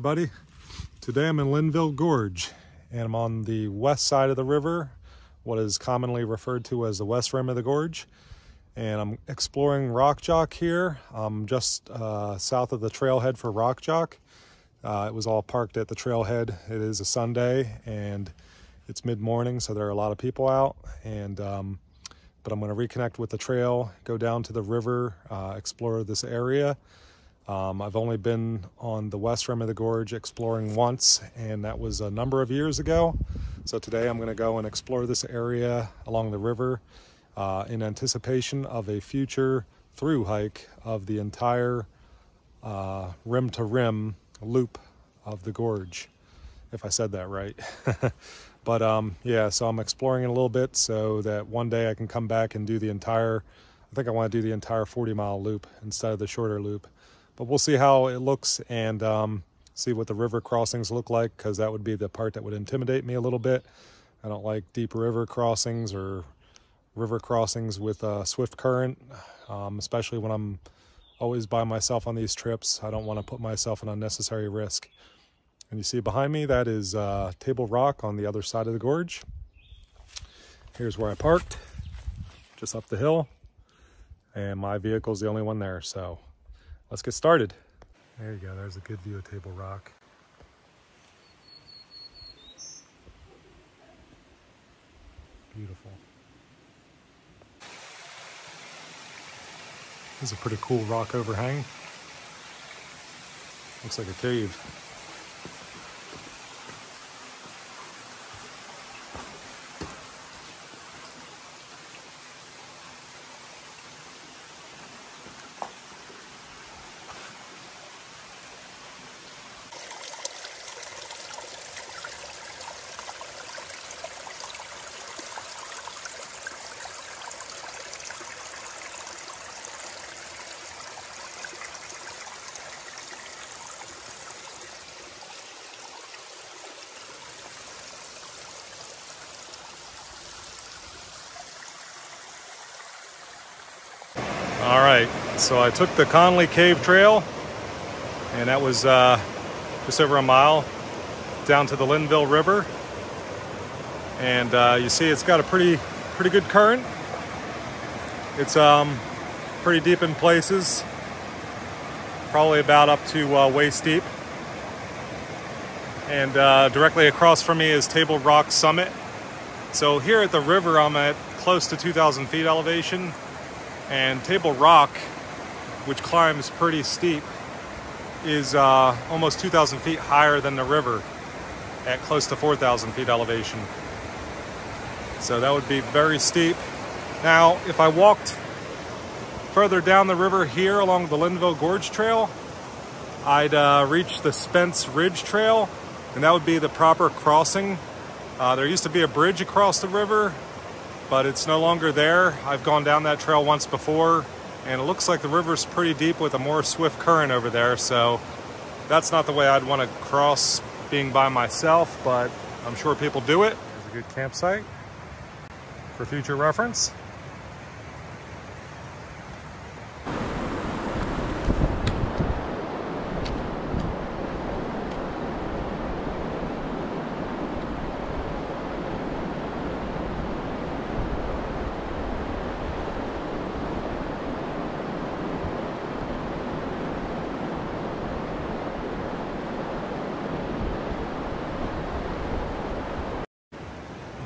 everybody. Today I'm in Linville Gorge and I'm on the west side of the river, what is commonly referred to as the west rim of the gorge. And I'm exploring Rock Jock here. I'm just south of the trailhead for Rock Jock. It was all parked at the trailhead. It is a Sunday and it's mid-morning, so there are a lot of people out. But I'm going to reconnect with the trail, go down to the river, explore this area. I've only been on the west rim of the gorge exploring once, and that was a number of years ago. So today I'm going to go and explore this area along the river in anticipation of a future through hike of the entire rim to rim loop of the gorge, if I said that right. But yeah, so I'm exploring it a little bit so that one day I can come back and do the entire, I think I want to do the entire 40-mile loop instead of the shorter loop. But we'll see how it looks and see what the river crossings look like, because that would be the part that would intimidate me a little bit. I don't like deep river crossings or river crossings with a swift current, especially when I'm always by myself on these trips. I don't want to put myself in unnecessary risk. And you see behind me, that is Table Rock on the other side of the gorge. Here's where I parked, just up the hill. And my vehicle's the only one there, so let's get started. There you go, there's a good view of Table Rock. Beautiful. This is a pretty cool rock overhang. Looks like a cave. All right, so I took the Conley Cave trail, and that was just over a mile down to the Linville River. And you see it's got a pretty good current. It's pretty deep in places, probably about up to waist deep. And directly across from me is Table Rock Summit. So here at the river, I'm at close to 2,000 feet elevation. And Table Rock, which climbs pretty steep, is almost 2,000 feet higher than the river at close to 4,000 feet elevation. So that would be very steep. Now, if I walked further down the river here along the Linville Gorge Trail, I'd reach the Spence Ridge Trail, and that would be the proper crossing. There used to be a bridge across the river, but it's no longer there. I've gone down that trail once before, and it looks like the river's pretty deep with a more swift current over there, so that's not the way I'd want to cross being by myself, but I'm sure people do it. There's a good campsite for future reference.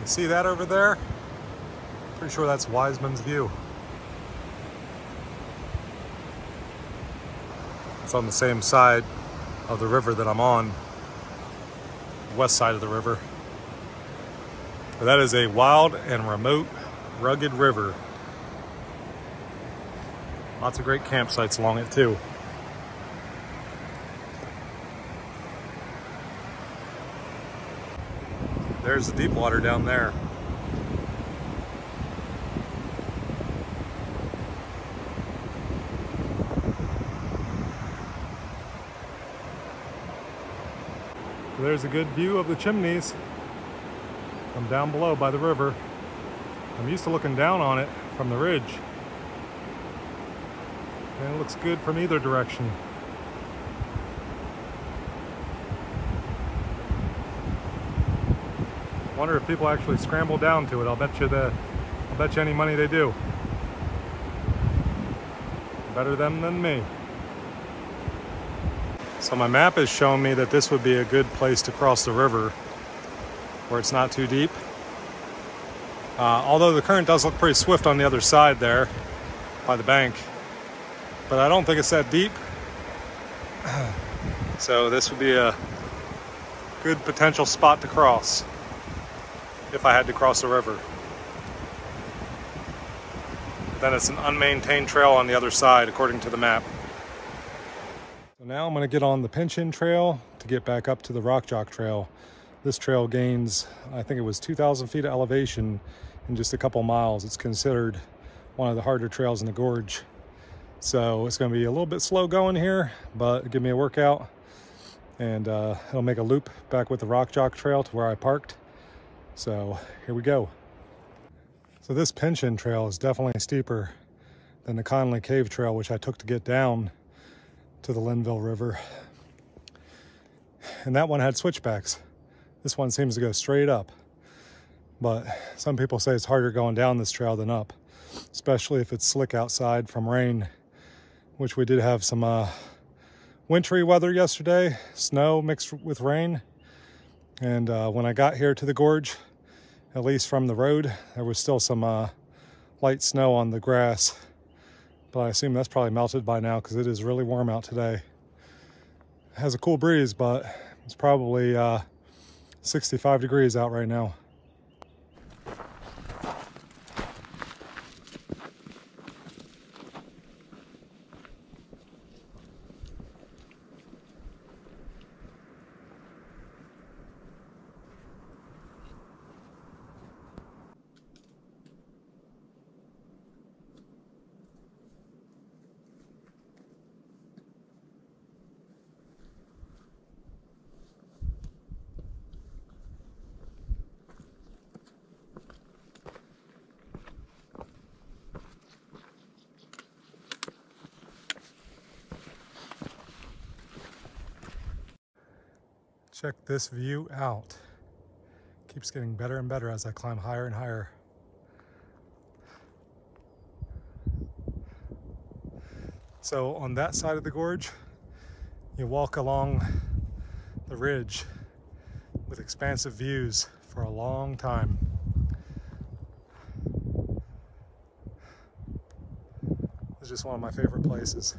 See that over there? Pretty sure that's Wiseman's View. It's on the same side of the river that I'm on, west side of the river. But that is a wild and remote, rugged river. Lots of great campsites along it too. There's the deep water down there. So there's a good view of the chimneys from down below by the river. I'm used to looking down on it from the ridge. And it looks good from either direction. Wonder if people actually scramble down to it. I'll bet you any money they do. Better them than me. So my map is showing me that this would be a good place to cross the river where it's not too deep. Although the current does look pretty swift on the other side there by the bank, but I don't think it's that deep. So this would be a good potential spot to cross if I had to cross the river. Then it's an unmaintained trail on the other side according to the map. So now I'm going to get on the Pinchin trail to get back up to the Rock Jock trail. This trail gains, I think it was 2,000 feet of elevation in just a couple miles. It's considered one of the harder trails in the gorge. So it's going to be a little bit slow going here, but give me a workout. And it'll make a loop back with the Rock Jock trail to where I parked. So here we go. So this Pinchin trail is definitely steeper than the Conley Cave trail, which I took to get down to the Linville River. And that one had switchbacks. This one seems to go straight up. But some people say it's harder going down this trail than up, especially if it's slick outside from rain, which we did have some wintry weather yesterday, snow mixed with rain. And when I got here to the gorge, at least from the road, there was still some light snow on the grass. But I assume that's probably melted by now because it is really warm out today. It has a cool breeze, but it's probably 65 degrees out right now. Check this view out. Keeps getting better and better as I climb higher and higher. So on that side of the gorge, you walk along the ridge with expansive views for a long time. It's just one of my favorite places.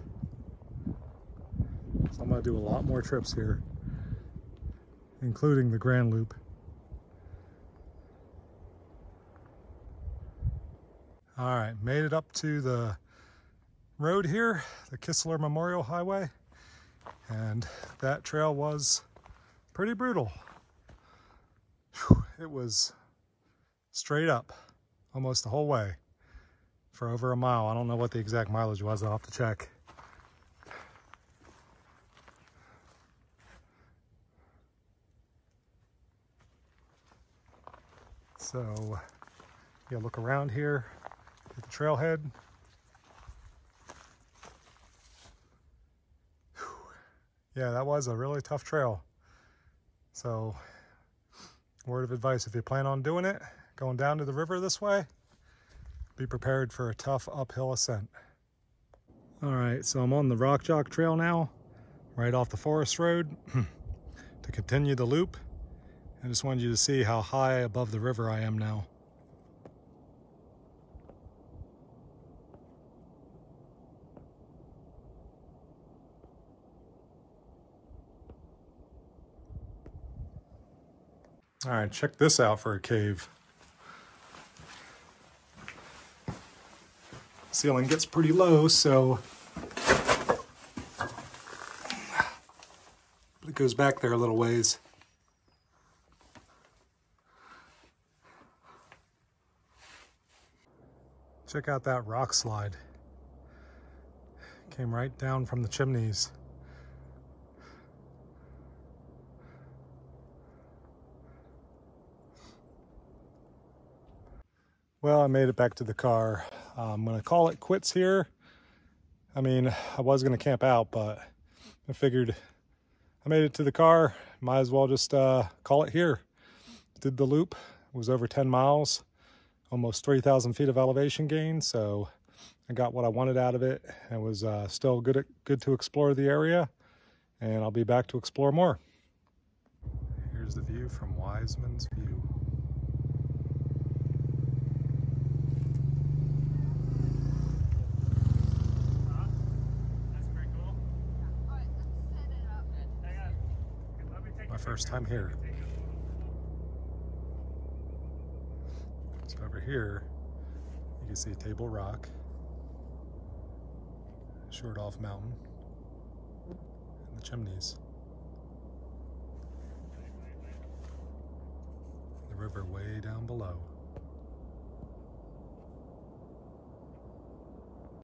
So I'm gonna do a lot more trips here, including the Grand Loop. All right, made it up to the road here, the Kistler Memorial Highway, and that trail was pretty brutal. Whew, it was straight up almost the whole way for over a mile. I don't know what the exact mileage was, I'll have to check. So, yeah, look around here at the trailhead. Whew. Yeah, that was a really tough trail. So, word of advice, if you plan on doing it, going down to the river this way, be prepared for a tough uphill ascent. All right, so I'm on the Rock Jock trail now, right off the forest road to continue the loop. I just wanted you to see how high above the river I am now. All right, check this out for a cave. Ceiling gets pretty low, so but it goes back there a little ways. Check out that rock slide. Came right down from the chimneys. Well, I made it back to the car. I'm gonna call it quits here. I mean, I was gonna camp out, but I figured I made it to the car. Might as well just call it here. Did the loop, was over 10 miles, almost 3,000 feet of elevation gain, so I got what I wanted out of it. It was still good to explore the area, and I'll be back to explore more. Here's the view from Wiseman's View. My first time here. So over here, you can see Table Rock, Short Off Mountain, and the chimneys. The river way down below.